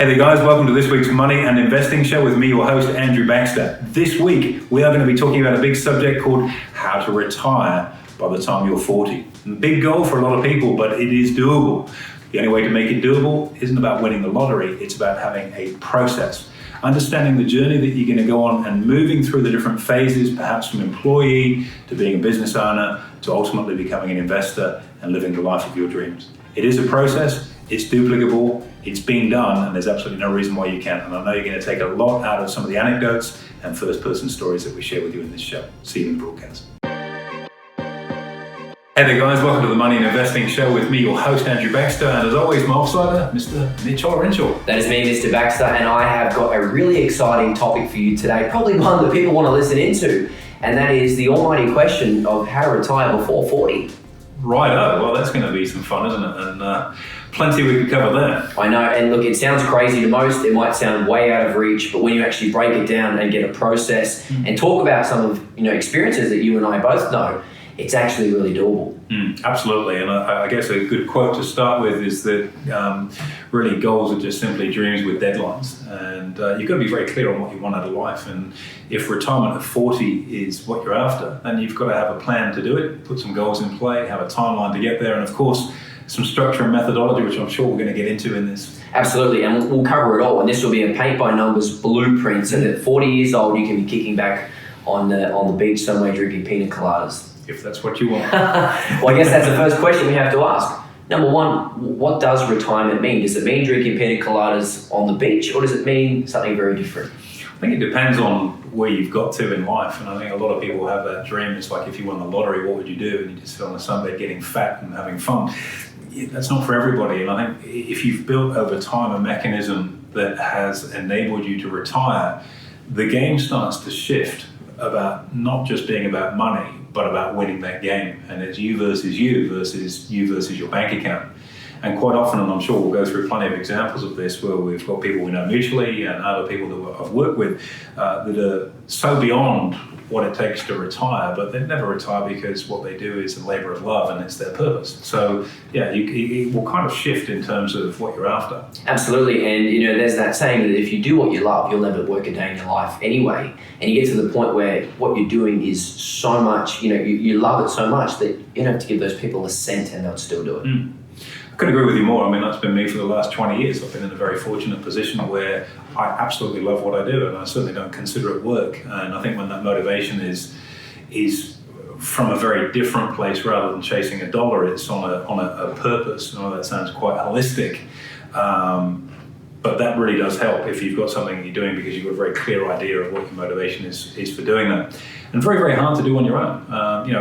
Hey there guys, welcome to this week's Money and Investing Show with me, your host, Andrew Baxter. This week, we are going to be talking about a big subject called how to retire by the time you're 40. Big goal for a lot of people, but it is doable. The only way to make it doable isn't about winning the lottery, it's about having a process. Understanding the journey that you're going to go on and moving through the different phases, perhaps from employee to being a business owner to ultimately becoming an investor and living the life of your dreams. It is a process, it's duplicable, it's been done, and there's absolutely no reason why you can't. And I know you're going to take a lot out of some of the anecdotes and first-person stories that we share with you in this show. See you in the broadcast. Hey there guys, welcome to the Money and Investing Show with me, your host, Andrew Baxter, and as always, my offsider, Mr. Mitch Hollerinshaw. That is me, Mr. Baxter, and I have got a really exciting topic for you today, probably one that people want to listen into, and that is the almighty question of how to retire before 40. Righto, well that's going to be some fun, isn't it? And plenty we could cover there. I know, and look, it sounds crazy to most, it might sound way out of reach, but when you actually break it down and get a process and talk about some of experiences that you and I both know, it's actually really doable. Absolutely, and I guess a good quote to start with is that really goals are just simply dreams with deadlines, and you've got to be very clear on what you want out of life. And if retirement at 40 is what you're after, then you've got to have a plan to do it, put some goals in play, have a timeline to get there, and of course some structure and methodology, which I'm sure we're going to get into in this. Absolutely, and we'll cover it all, and this will be a paint by numbers blueprint, so that at 40 years old you can be kicking back on the beach somewhere drinking pina coladas. If that's what you want. Well, I guess that's the first question we have to ask. Number one, what does retirement mean? Does it mean drinking pina coladas on the beach, or does it mean something very different? I think it depends on where you've got to in life, and I think a lot of people have that dream. It's like if you won the lottery, what would you do? And you just sit on the sunbed getting fat and having fun. That's not for everybody, and I think if you've built over time a mechanism that has enabled you to retire, the game starts to shift about not just being about money, but about winning that game. And it's you versus you versus your bank account. And quite often, and I'm sure we'll go through plenty of examples of this, where we've got people we know mutually and other people that I've worked with that are so beyond what it takes to retire, but they never retire because what they do is a labor of love and it's their purpose. So yeah, it will kind of shift in terms of what you're after. Absolutely, and there's that saying that if you do what you love, you'll never work a day in your life anyway. And you get to the point where what you're doing is so much, you love it so much that you don't have to give those people a cent and they'll still do it. I couldn't agree with you more. I mean, that's been me for the last 20 years. I've been in a very fortunate position where I absolutely love what I do, and I certainly don't consider it work. And I think when that motivation is from a very different place rather than chasing a dollar, it's on a purpose. I know that sounds quite holistic, but that really does help if you've got something that you're doing because you've got a very clear idea of what your motivation is for doing that. And very, very hard to do on your own.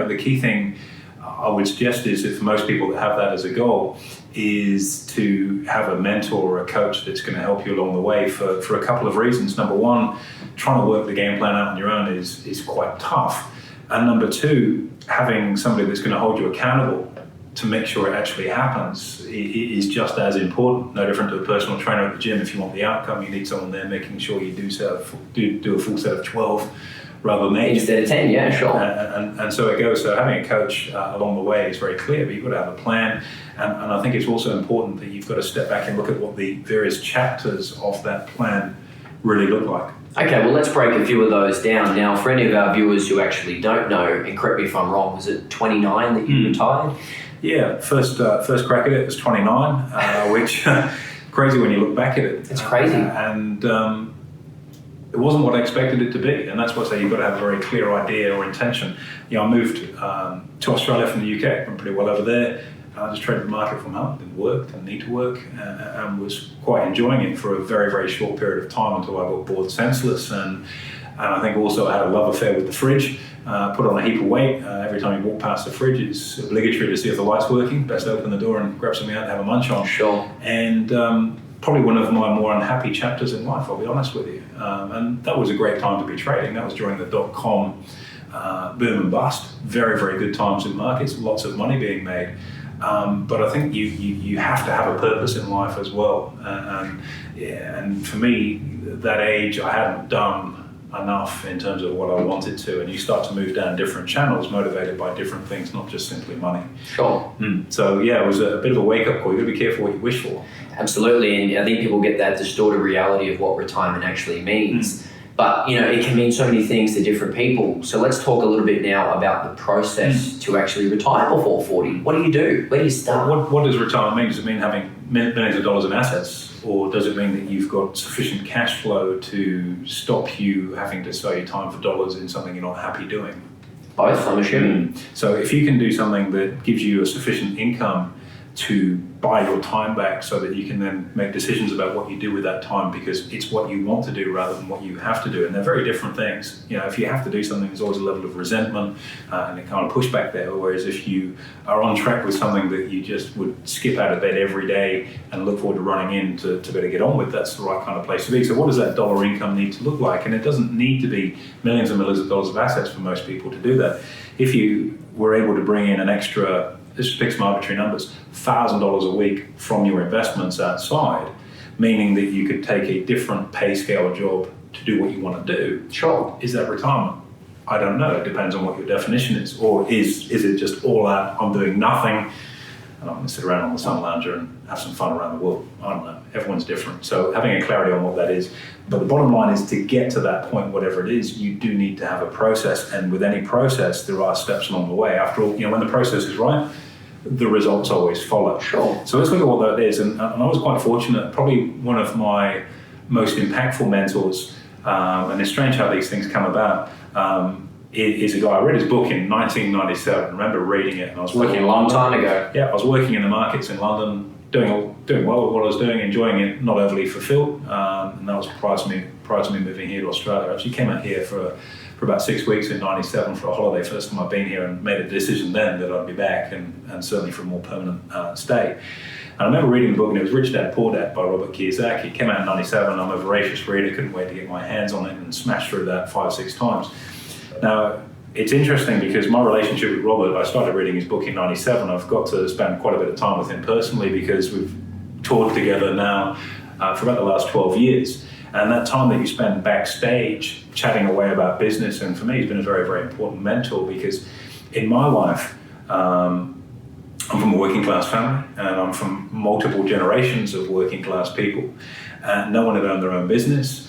The key thing I would suggest is that for most people that have that as a goal is to have a mentor or a coach that's going to help you along the way for a couple of reasons. Number one, trying to work the game plan out on your own is quite tough. And number two, having somebody that's going to hold you accountable to make sure it actually happens is just as important. No different to a personal trainer at the gym. If you want the outcome, you need someone there making sure you do a full set of 12 rather than 8. Instead of 10, yeah, sure. And so it goes. So having a coach along the way is very clear, but you've got to have a plan. And I think it's also important that you've got to step back and look at what the various chapters of that plan really look like. Okay, well, let's break a few of those down. Now, for any of our viewers who actually don't know, and correct me if I'm wrong, was it 29 that you retired? Yeah, first crack at it was 29, which crazy when you look back at it. It's crazy. And it wasn't what I expected it to be, and that's why I say you've got to have a very clear idea or intention. I moved to Australia from the UK. I'm pretty well over there. I just traded the market from home, didn't work, didn't need to work, and was quite enjoying it for a very, very short period of time until I got bored senseless. And I think also I had a love affair with the fridge, put on a heap of weight. Every time you walk past the fridge, it's obligatory to see if the light's working. Best open the door and grab something out and have a munch on. Sure. And probably one of my more unhappy chapters in life, I'll be honest with you. And that was a great time to be trading. That was during the .com boom and bust. Very, very good times in markets, lots of money being made. But I think you have to have a purpose in life as well. And for me, that age, I hadn't done enough in terms of what I wanted to, and you start to move down different channels motivated by different things, not just simply money. Sure. So yeah, it was a bit of a wake-up call. You've got to be careful what you wish for. Absolutely, and I think people get that distorted reality of what retirement actually means. But, it can mean so many things to different people. So let's talk a little bit now about the process to actually retire before 40. What do you do? Where do you start? What does retirement mean? Does it mean having millions of dollars in assets? Or does it mean that you've got sufficient cash flow to stop you having to sell your time for dollars in something you're not happy doing? Both, I'm assuming. So if you can do something that gives you a sufficient income to buy your time back so that you can then make decisions about what you do with that time because it's what you want to do rather than what you have to do. And they're very different things. If you have to do something, there's always a level of resentment and a kind of pushback there. Whereas if you are on track with something that you just would skip out of bed every day and look forward to running in to better get on with, that's the right kind of place to be. So what does that dollar income need to look like? And it doesn't need to be millions and millions of dollars of assets for most people to do that. If you were able to bring in an extra, let's just pick some arbitrary numbers, $1,000 a week from your investments outside, meaning that you could take a different pay scale job to do what you want to do. Sure. Is that retirement? I don't know. It depends on what your definition is. Or is it just all out, I'm doing nothing, and I'm going to sit around on the sun lounger and have some fun around the world? I don't know. Everyone's different. So having a clarity on what that is. But the bottom line is to get to that point, whatever it is, you do need to have a process. And with any process, there are steps along the way. After all, when the process is right, the results always follow. Sure. So let's look at what that is. And I was quite fortunate. Probably one of my most impactful mentors, and it's strange how these things come about, is a guy. I read his book in 1997. I remember reading it. And I was working a long time ago. Yeah, I was working in the markets in London, doing well with what I was doing, enjoying it, not overly fulfilled. And that was prior to me moving here to Australia. I actually came out here for about 6 weeks in 97 for a holiday. First time I've been here, and made a decision then that I'd be back and certainly for a more permanent stay. And I remember reading the book, and it was Rich Dad Poor Dad by Robert Kiyosaki. It came out in 97. I'm a voracious reader, couldn't wait to get my hands on it and smash through that 5-6 times. Now, it's interesting because my relationship with Robert, I started reading his book in 97. I've got to spend quite a bit of time with him personally because we've toured together now for about the last 12 years. And that time that you spend backstage chatting away about business, and for me, he's been a very, very important mentor because in my life, I'm from a working class family and I'm from multiple generations of working class people. And no one had owned their own business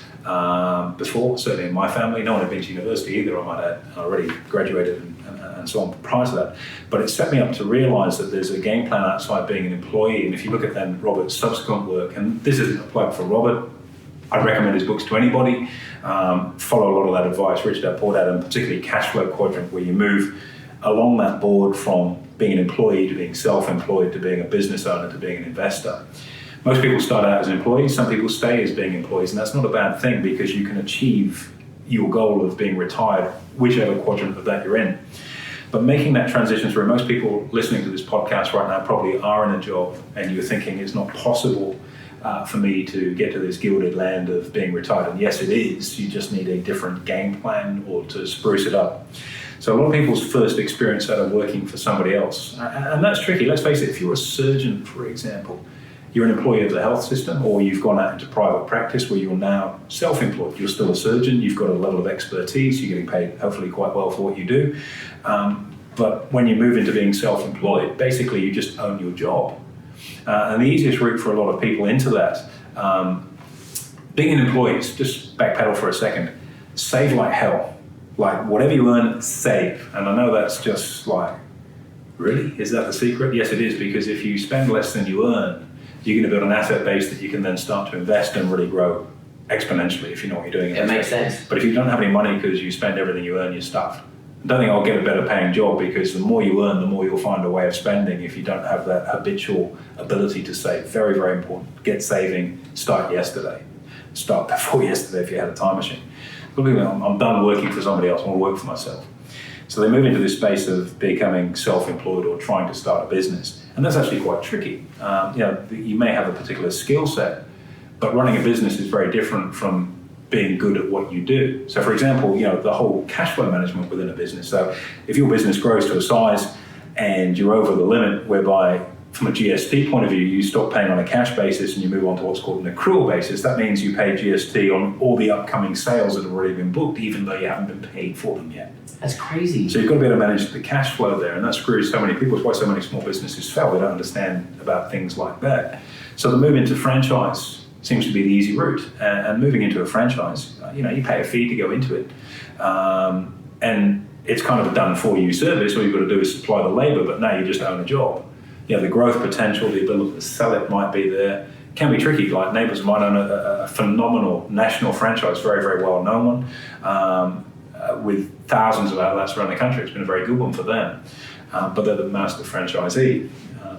before, certainly in my family. No one had been to university either, I might add. I already graduated and so on prior to that. But it set me up to realize that there's a game plan outside being an employee. And if you look at then Robert's subsequent work, and this isn't a plug for Robert, I'd recommend his books to anybody. Follow a lot of that advice, Rich Dad Poor Dad, and particularly Cash Flow Quadrant, where you move along that board from being an employee to being self-employed to being a business owner to being an investor. Most people start out as employees, some people stay as being employees, and that's not a bad thing because you can achieve your goal of being retired, whichever quadrant of that you're in. But making that transition through, most people listening to this podcast right now probably are in a job and you're thinking it's not possible for me to get to this gilded land of being retired. And yes, it is. You just need a different game plan or to spruce it up. So a lot of people's first experience out of working for somebody else, and that's tricky. Let's face it, if you're a surgeon, for example, you're an employee of the health system, or you've gone out into private practice where you're now self-employed. You're still a surgeon, you've got a level of expertise, you're getting paid hopefully quite well for what you do. But when you move into being self-employed, basically you just own your job. And the easiest route for a lot of people into that, being an employee, just backpedal for a second, save like hell. Like whatever you earn, save. And I know that's just like, really? Is that the secret? Yes, it is, because if you spend less than you earn, you're going to build an asset base that you can then start to invest and really grow exponentially if you know what you're doing. It makes sense. But if you don't have any money because you spend everything you earn, you're stuffed. I don't think I'll get a better paying job because the more you earn, the more you'll find a way of spending if you don't have that habitual ability to save. Very, very important. Get saving, start yesterday. Start before yesterday if you had a time machine. I'm done working for somebody else, I want to work for myself. So they move into this space of becoming self-employed or trying to start a business. And that's actually quite tricky. You may have a particular skill set, but running a business is very different from being good at what you do. So for example, the whole cash flow management within a business. So if your business grows to a size and you're over the limit whereby from a GST point of view, you stop paying on a cash basis and you move on to what's called an accrual basis. That means you pay GST on all the upcoming sales that have already been booked, even though you haven't been paid for them yet. That's crazy. So you've got to be able to manage the cash flow there, and that screws so many people. It's why so many small businesses fail. They don't understand about things like that. So the move into franchise seems to be the easy route. And moving into a franchise, you pay a fee to go into it. And it's kind of a done-for-you service. All you've got to do is supply the labor, but now you just own a job. The growth potential, the ability to sell it might be there. Can be tricky. Like Neighbours of Mine own a phenomenal national franchise, very, very well-known one, with thousands of outlets around the country. It's been a very good one for them. But they're the master franchisee.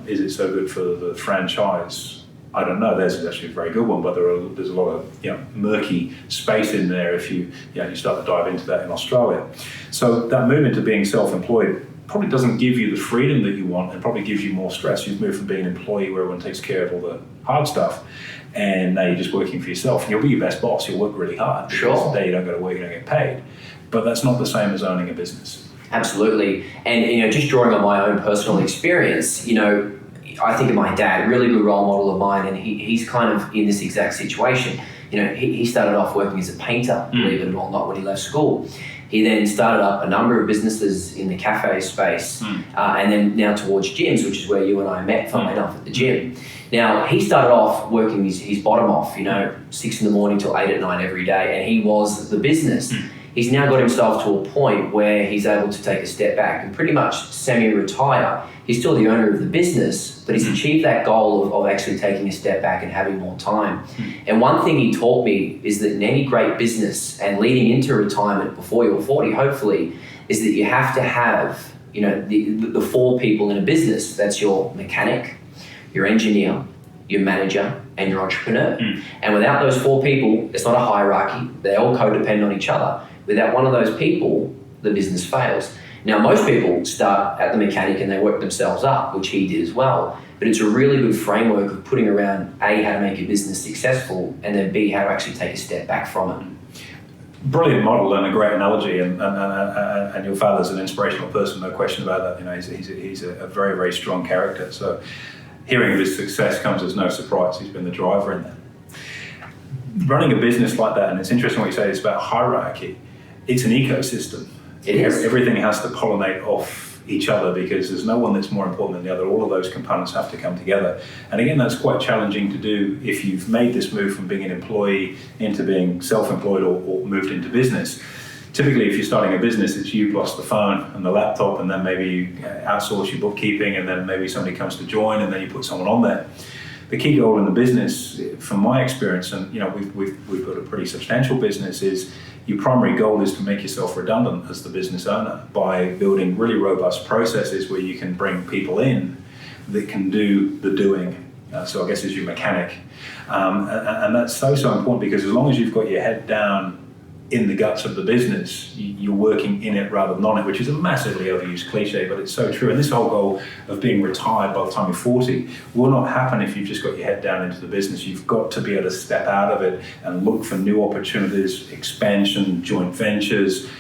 Is it so good for the franchise? I don't know. Theirs is actually a very good one, but there's a lot of murky space in there if you start to dive into that in Australia. So that move into being self-employed probably doesn't give you the freedom that you want, and probably gives you more stress. You've moved from being an employee where everyone takes care of all the hard stuff, and now you're just working for yourself. And you'll be your best boss. You'll work really hard. Sure. The day you don't go to work, you don't get paid. But that's not the same as owning a business. Absolutely. And just drawing on my own personal experience, I think of my dad, really good role model of mine, and he's kind of in this exact situation. He started off working as a painter, believe it or not, when he left school. He then started up a number of businesses in the cafe space, and then now towards gyms, which is where you and I met, funnily enough, at the gym. Now, he started off working his bottom off, 6 a.m. till 8 p.m. every day, and he was the business. He's now got himself to a point where he's able to take a step back and pretty much semi-retire. He's still the owner of the business, but he's achieved that goal of actually taking a step back and having more time. And one thing he taught me is that in any great business and leading into retirement before you're 40, hopefully, is that you have to have, the 4 people in a business. That's your mechanic, your engineer, your manager, and your entrepreneur. And without those 4 people, it's not a hierarchy. They all codepend on each other. Without one of those people, the business fails. Now, most people start at the mechanic and they work themselves up, which he did as well. But it's a really good framework of putting around A, how to make your business successful, and then B, how to actually take a step back from it. Brilliant model and a great analogy, and your father's an inspirational person, no question about that. He's a very, very strong character. So hearing of his success comes as no surprise. He's been the driver in that. Running a business like that, and it's interesting what you say, it's about hierarchy. It's an ecosystem. It is. Everything has to pollinate off each other because there's no one that's more important than the other. All of those components have to come together. And again, that's quite challenging to do if you've made this move from being an employee into being self-employed or moved into business. Typically, if you're starting a business, it's you plus the phone and the laptop, and then maybe you outsource your bookkeeping, and then maybe somebody comes to join, and then you put someone on there. The key goal in the business, from my experience, and we've got a pretty substantial business, is your primary goal is to make yourself redundant as the business owner by building really robust processes where you can bring people in that can do the doing. So I guess as your mechanic. And that's so important, because as long as you've got your head down in the guts of the business, you're working in it rather than on it, which is a massively overused cliche, but it's so true. And this whole goal of being retired by the time you're 40 will not happen if you've just got your head down into the business. You've got to be able to step out of it and look for new opportunities, expansion, joint ventures,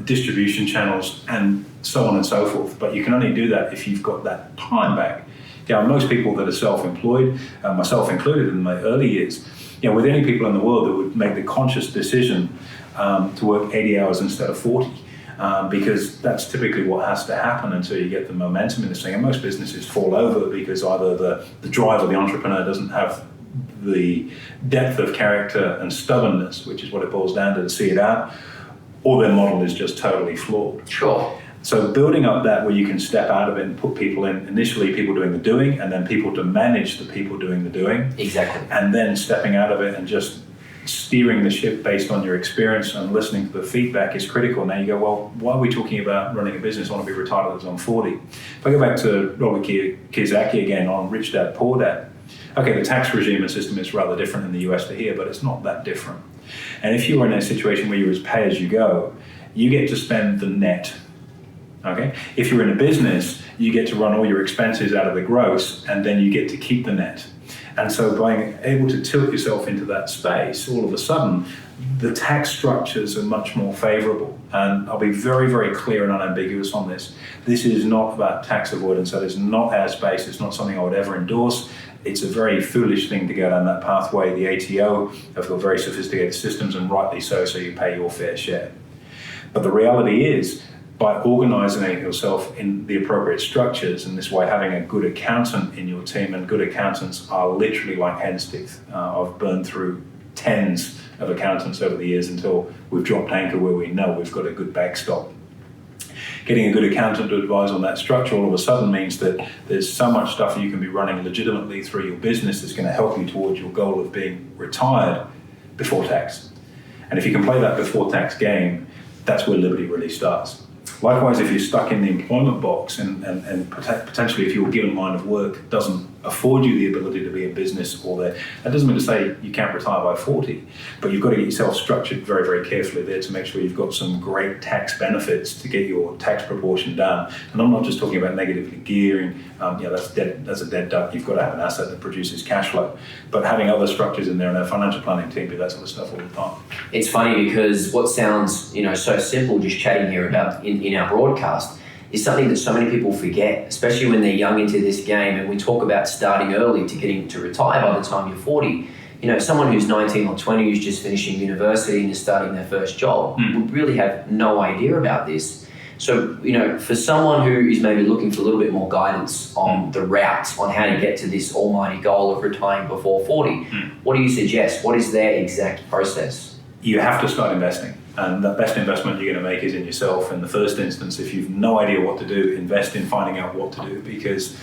distribution channels, and so on and so forth. But you can only do that if you've got that time back. Most people that are self-employed, myself included in my early years, with any people in the world that would make the conscious decision to work 80 hours instead of 40, because that's typically what has to happen until you get the momentum in this thing. And most businesses fall over because either the drive of the entrepreneur doesn't have the depth of character and stubbornness, which is what it boils down to see it out, or their model is just totally flawed. Sure. So building up that where you can step out of it and put people in, initially people doing the doing, and then people to manage the people doing the doing. Exactly. And then stepping out of it and just steering the ship based on your experience and listening to the feedback is critical. Now you go, well, why are we talking about running a business? I want to be retired as I'm 40. If I go back to Robert Kiyosaki again on Rich Dad, Poor Dad. Okay, the tax regime and system is rather different in the US to here, but it's not that different. And if you were in a situation where you was pay as you go, you get to spend the net. Okay. If you're in a business, you get to run all your expenses out of the gross, and then you get to keep the net. And so by able to tilt yourself into that space, all of a sudden, the tax structures are much more favorable. And I'll be very, very clear and unambiguous on this. This is not about tax avoidance. That is not our space. It's not something I would ever endorse. It's a very foolish thing to go down that pathway. The ATO have got very sophisticated systems, and rightly so you pay your fair share. But the reality is, by organising yourself in the appropriate structures, and this way having a good accountant in your team, and good accountants are literally like hen's teeth. I've burned through tens of accountants over the years until we've dropped anchor where we know we've got a good backstop. Getting a good accountant to advise on that structure all of a sudden means that there's so much stuff you can be running legitimately through your business that's going to help you towards your goal of being retired before tax. And if you can play that before tax game, that's where liberty really starts. Likewise, if you're stuck in the employment box and potentially if your given line of work doesn't afford you the ability to be in business or that doesn't mean to say you can't retire by 40, but you've got to get yourself structured very, very carefully there to make sure you've got some great tax benefits to get your tax proportion down. And I'm not just talking about negatively gearing, that's a dead duck. You've got to have an asset that produces cash flow. But having other structures in there, and our financial planning team do that sort of stuff all the time. It's funny because what sounds, so simple just chatting here about in our broadcast is something that so many people forget, especially when they're young into this game. And we talk about starting early to getting to retire by the time you're 40. Someone who's 19 or 20 who's just finishing university and is starting their first job would really have no idea about this. So, for someone who is maybe looking for a little bit more guidance on the route on how to get to this almighty goal of retiring before 40, what do you suggest? What is their exact process? You have to start investing. And the best investment you're going to make is in yourself. In the first instance, if you've no idea what to do, invest in finding out what to do, because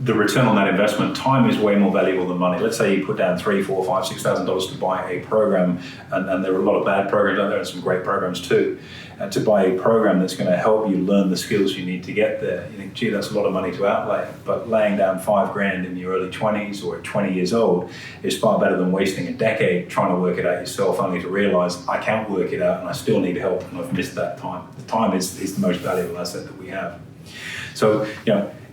the return on that investment, time is way more valuable than money. Let's say you put down $3,000, $4,000, $5,000, $6,000 to buy a program, and there are a lot of bad programs out there and some great programs too. To buy a program that's going to help you learn the skills you need to get there. You think, gee, that's a lot of money to outlay. But laying down $5,000 in your early 20s or at 20 years old is far better than wasting a decade trying to work it out yourself, only to realize I can't work it out and I still need help and I've missed that time. The time is the most valuable asset that we have. So,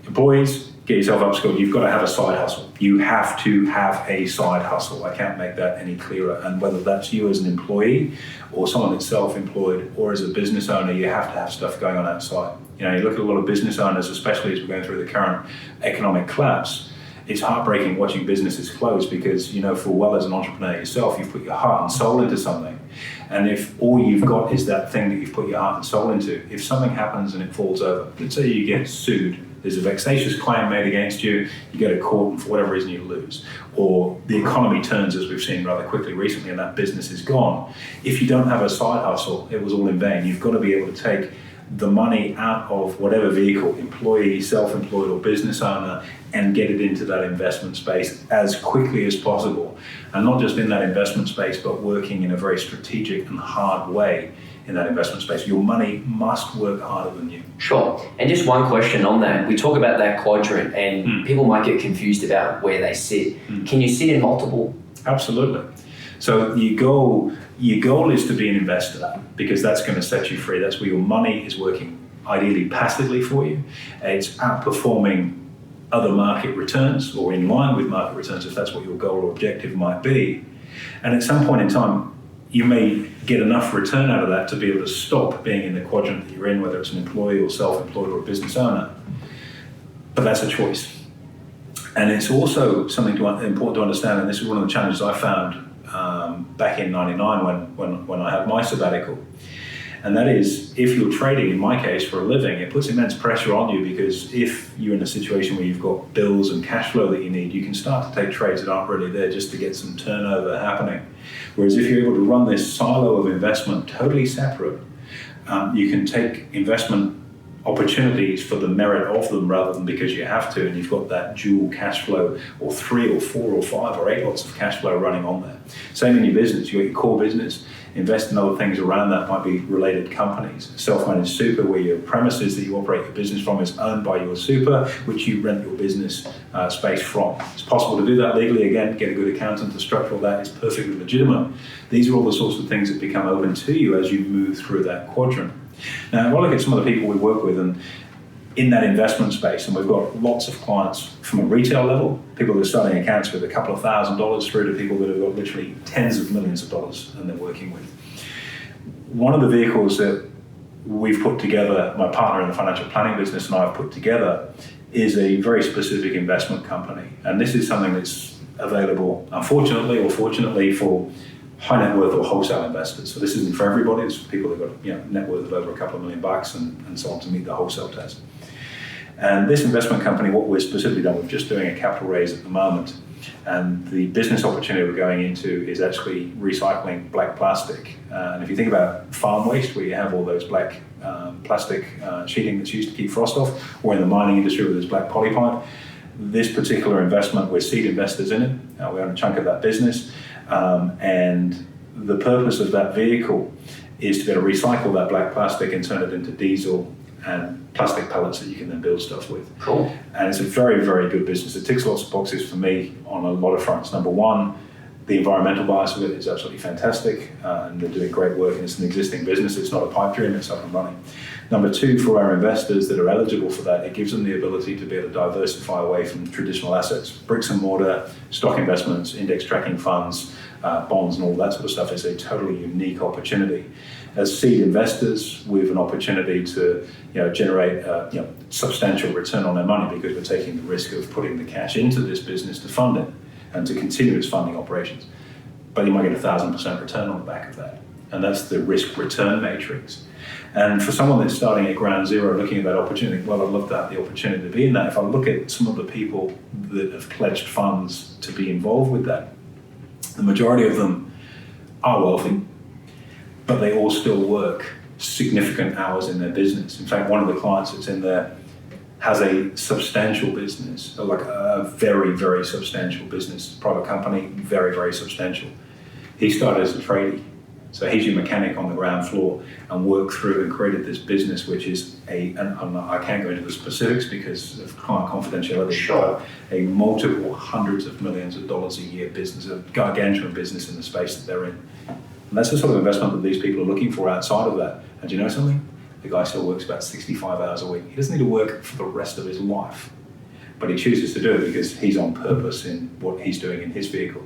employees, get yourself upskilled. You've got to have a side hustle. You have to have a side hustle. I can't make that any clearer. And whether that's you as an employee or someone that's self-employed or as a business owner, you have to have stuff going on outside. You look at a lot of business owners, especially as we're going through the current economic collapse. It's heartbreaking watching businesses close because, full well as an entrepreneur yourself, you've put your heart and soul into something. And if all you've got is that thing that you've put your heart and soul into, if something happens and it falls over, let's say you get sued, there's a vexatious claim made against you, you go to court and for whatever reason you lose. Or the economy turns, as we've seen rather quickly recently, and that business is gone. If you don't have a side hustle, it was all in vain. You've got to be able to take the money out of whatever vehicle, employee, self-employed or business owner, and get it into that investment space as quickly as possible. And not just in that investment space, but working in a very strategic and hard way in that investment space. Your money must work harder than you. Sure. And just one question on that. We talk about that quadrant and people might get confused about where they sit. Can you sit in multiple? Absolutely. So your goal is to be an investor because that's going to set you free. That's where your money is working ideally passively for you. It's outperforming other market returns or in line with market returns if that's what your goal or objective might be. And at some point in time, you may get enough return out of that to be able to stop being in the quadrant that you're in, whether it's an employee or self-employed or a business owner. But that's a choice. And it's also something important to understand, and this is one of the challenges I found back in '99 when I had my sabbatical. And that is, if you're trading, in my case, for a living, it puts immense pressure on you because if you're in a situation where you've got bills and cash flow that you need, you can start to take trades that aren't really there just to get some turnover happening. Whereas if you're able to run this silo of investment totally separate, you can take investment opportunities for the merit of them rather than because you have to, and you've got that dual cash flow or 3 or 4 or 5 or 8 lots of cash flow running on there. Same in your business. You've got your core business, invest in other things around that, might be related companies. Self-managed super, where your premises that you operate your business from is owned by your super, which you rent your business space from. It's possible to do that legally. Again, get a good accountant to structure all that. It's perfectly legitimate. These are all the sorts of things that become open to you as you move through that quadrant. Now, I look at some of the people we work with and in that investment space, and we've got lots of clients from a retail level, people that are starting accounts with a couple of $1,000 through to people that have got literally tens of millions of dollars and they're working with. One of the vehicles that we've put together, my partner in the financial planning business and I have put together, is a very specific investment company. And this is something that's available, unfortunately or fortunately, for high net worth or wholesale investors. So this isn't for everybody. It's for people who've got net worth of over a couple of $1 million and so on to meet the wholesale test. And this investment company, what we're specifically done, we're just doing a capital raise at the moment. And the business opportunity we're going into is actually recycling black plastic. And if you think about farm waste, where you have all those black plastic sheeting that's used to keep frost off, or in the mining industry where there's black polypipe, this particular investment, we're seed investors in it. We own a chunk of that business. And the purpose of that vehicle is to be able to recycle that black plastic and turn it into diesel and plastic pellets that you can then build stuff with. Cool. And it's a very, very good business. It ticks lots of boxes for me on a lot of fronts. Number one, the environmental bias of it is absolutely fantastic, and they're doing great work, and it's an existing business. It's not a pipe dream, it's up and running. Number two, for our investors that are eligible for that, it gives them the ability to be able to diversify away from traditional assets. Bricks and mortar, stock investments, index tracking funds, bonds and all that sort of stuff is a totally unique opportunity. As seed investors, we have an opportunity to generate substantial return on their money because we're taking the risk of putting the cash into this business to fund it and to continue its funding operations. But you might get 1,000% return on the back of that. And that's the risk-return matrix. And for someone that's starting at ground zero, looking at that opportunity, well, I'd love to have the opportunity to be in that. If I look at some of the people that have pledged funds to be involved with that, the majority of them are wealthy, but they all still work significant hours in their business. In fact, one of the clients that's in there has a substantial business, like a very, very substantial business, private company, very, very substantial. He started as a tradie. So he's your mechanic on the ground floor and worked through and created this business, which is and I can't go into the specifics because of client confidentiality. Sure. A multiple hundreds of millions of dollars a year business, a gargantuan business in the space that they're in. And that's the sort of investment that these people are looking for outside of that. And do you know something? The guy still works about 65 hours a week. He doesn't need to work for the rest of his life, but he chooses to do it because he's on purpose in what he's doing in his vehicle.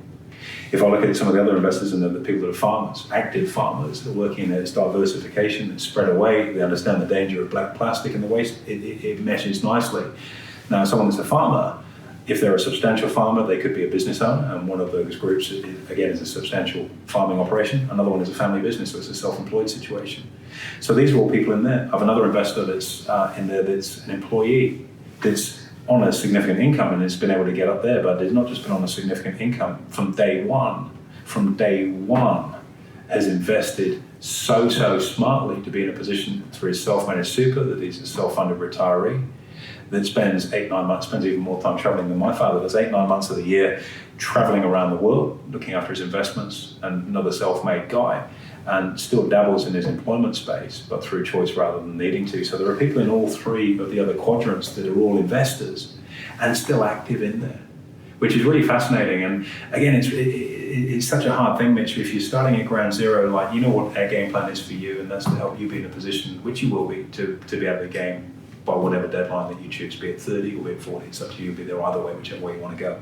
If I look at some of the other investors and the people that are farmers, active farmers, that are working in its diversification and spread away, they understand the danger of black plastic and the waste, it meshes nicely. Now, someone that's a farmer, if they're a substantial farmer, they could be a business owner, and one of those groups, again, is a substantial farming operation. Another one is a family business, so it's a self-employed situation. So these are all people in there. I have another investor that's in there that's an employee that's on a significant income and has been able to get up there, but it's not just been on a significant income from day one. From day one, has invested so smartly to be in a position through his self-managed super that he's a self-funded retiree that spends 8-9 months, spends even more time traveling than my father does, 8-9 months of the year traveling around the world, looking after his investments, and another self-made guy, and still dabbles in his employment space, but through choice rather than needing to. So there are people in all three of the other quadrants that are all investors and still active in there, which is really fascinating. And again, it's such a hard thing, Mitch. If you're starting at ground zero, like, you know what our game plan is for you, and that's to help you be in a position, which you will be, to be out of the game by whatever deadline that you choose, be it 30 or be it 40. It's up to you. Be there either way, whichever way you want to go.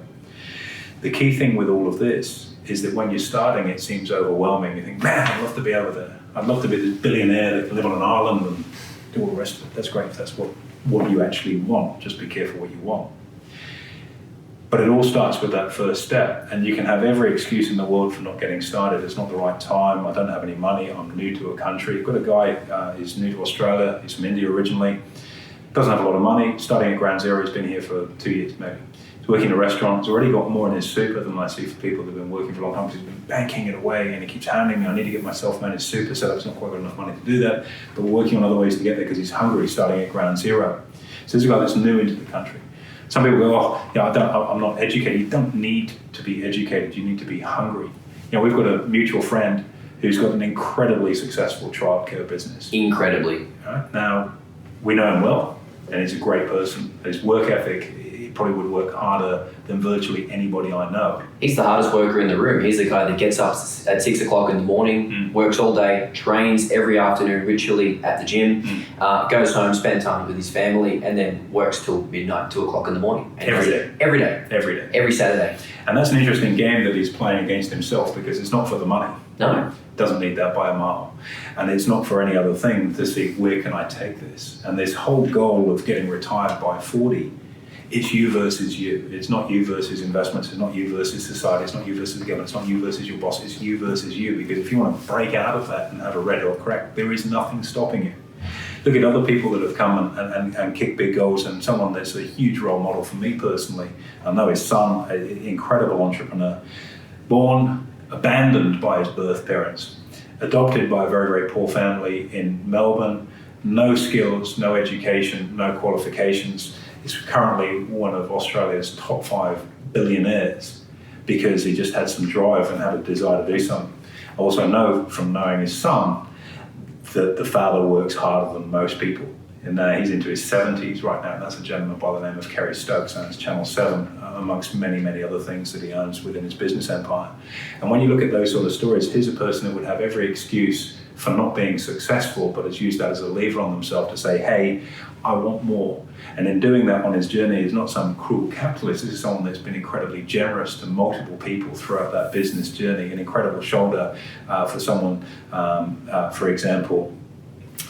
The key thing with all of this is that when you're starting, it seems overwhelming. You think, man, I'd love to be over there. I'd love to be this billionaire that can live on an island and do all the rest of it. That's great if that's what you actually want. Just be careful what you want. But it all starts with that first step, and you can have every excuse in the world for not getting started. It's not the right time. I don't have any money. I'm new to a country. You've got a guy who's new to Australia. He's from India originally. Doesn't have a lot of money. Starting at ground zero. He's been here for 2 years maybe. He's working in a restaurant. He's already got more in his super than I see for people that have been working for a long time. He's been banking it away, and he keeps hounding me. I need to get my self-managed super set up. He's not quite got enough money to do that. But we're working on other ways to get there because he's hungry, starting at ground zero. So this is a guy that's new into the country. Some people go, I'm not educated. You don't need to be educated. You need to be hungry. We've got a mutual friend who's got an incredibly successful childcare business. Incredibly. Right? Now, we know him well, and he's a great person. His work ethic, he probably would work harder than virtually anybody I know. He's the hardest worker in the room. He's the guy that gets up at 6 o'clock in the morning, works all day, trains every afternoon ritually at the gym, goes home, spends time with his family, and then works till midnight, 2 o'clock in the morning. Every day. Every Saturday. And that's an interesting game that he's playing against himself, because it's not for the money. No. Doesn't need that by a mile. And it's not for any other thing to see, where can I take this? And this whole goal of getting retired by 40 It's you versus you. It's not you versus investments. It's not you versus society. It's not you versus the government. It's not you versus your boss. It's you versus you. Because if you want to break out of that and have a red or crack, there is nothing stopping you. Look at other people that have come and kicked big goals, and someone that's a huge role model for me personally. I know his son, an incredible entrepreneur, born, abandoned by his birth parents, adopted by a very, very poor family in Melbourne, no skills, no education, no qualifications. He's currently one of Australia's top 5 billionaires because he just had some drive and had a desire to do something. I also know from knowing his son that the father works harder than most people. And he's into his 70s right now, and that's a gentleman by the name of Kerry Stokes, owns Channel 7, amongst many, many other things that he owns within his business empire. And when you look at those sort of stories, here's a person that would have every excuse for not being successful, but has used that as a lever on themselves to say, hey, I want more. And in doing that on his journey, he's not some cruel capitalist. This is someone that's been incredibly generous to multiple people throughout that business journey, an incredible shoulder for someone, for example,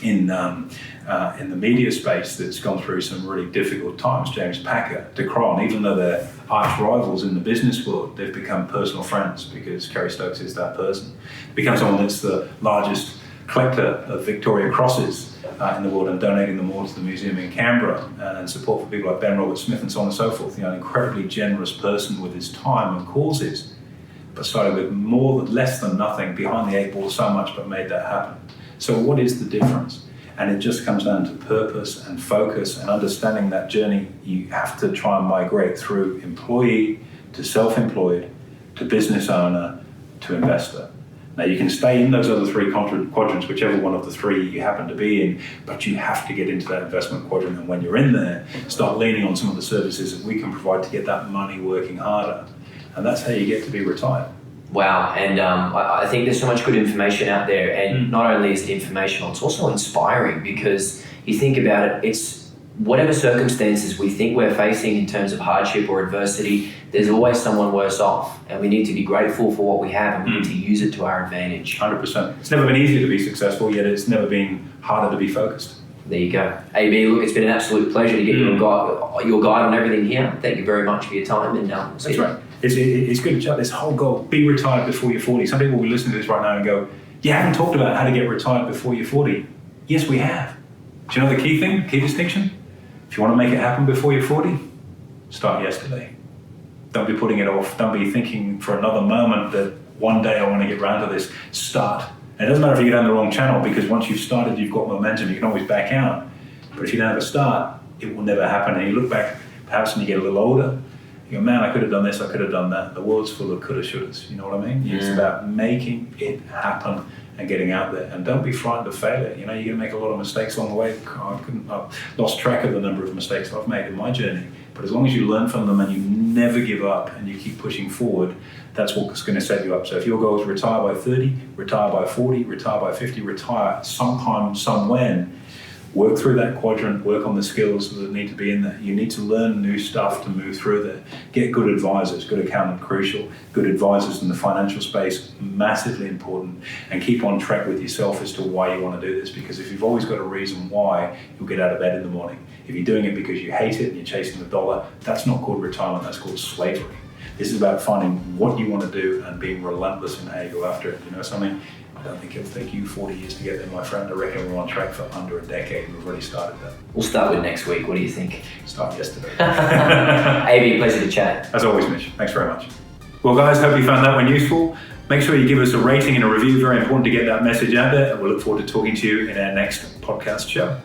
in the media space that's gone through some really difficult times. James Packer, Decron, even though they're arch rivals in the business world, they've become personal friends because Kerry Stokes is that person. Become someone that's the largest collector of Victoria Crosses in the world and donating them all to the museum in Canberra, and support for people like Ben Roberts-Smith and so on and so forth. An incredibly generous person with his time and causes, but started with less than nothing, behind the 8 ball so much, but made that happen. So what is the difference? And it just comes down to purpose and focus and understanding that journey. You have to try and migrate through employee to self-employed to business owner to investor. Now you can stay in those other 3 quadrants, whichever one of the 3 you happen to be in, but you have to get into that investment quadrant. And when you're in there, start leaning on some of the services that we can provide to get that money working harder. And that's how you get to be retired. Wow, and I think there's so much good information out there, and not only is it informational, it's also inspiring, because you think about it, it's whatever circumstances we think we're facing in terms of hardship or adversity, there's always someone worse off, and we need to be grateful for what we have, and we need to use it to our advantage. 100%. It's never been easier to be successful, yet it's never been harder to be focused. There you go. AB, look, it's been an absolute pleasure to get your guide on everything here. Thank you very much for your time. And that's right. It's good to chat. This whole goal, be retired before you're 40. Some people will be listening to this right now and go, you haven't talked about how to get retired before you're 40. Yes, we have. Do you know the key thing, key distinction? If you want to make it happen before you're 40, start yesterday. Don't be putting it off. Don't be thinking for another moment that one day I want to get round to this. Start. And it doesn't matter if you get down the wrong channel, because once you've started, you've got momentum. You can always back out. But if you don't have a start, it will never happen. And you look back, perhaps when you get a little older, you go, man, I could have done this, I could have done that. The world's full of coulda, shouldas. You know what I mean? Yeah. It's about making it happen and getting out there. And don't be frightened of failure. You're going to make a lot of mistakes along the way. I've lost track of the number of mistakes I've made in my journey. But as long as you learn from them and you never give up and you keep pushing forward, that's what's going to set you up. So if your goal is retire by 30, retire by 40, retire by 50, retire sometime, somewhere, work through that quadrant, work on the skills that need to be in there. You need to learn new stuff to move through there. Get good advisors, good accountant, crucial. Good advisors in the financial space, massively important. And keep on track with yourself as to why you want to do this. Because if you've always got a reason why, you'll get out of bed in the morning. If you're doing it because you hate it and you're chasing the dollar, that's not called retirement, that's called slavery. This is about finding what you want to do and being relentless in how you go after it. You know something? I don't think it'll take you 40 years to get there, my friend. I reckon we're on track for under a decade, and we've already started that. We'll start with next week. What do you think? Start yesterday. AB, pleasure to chat. As always, Mitch. Thanks very much. Well, guys, hope you found that one useful. Make sure you give us a rating and a review. Very important to get that message out there, and we'll look forward to talking to you in our next podcast show.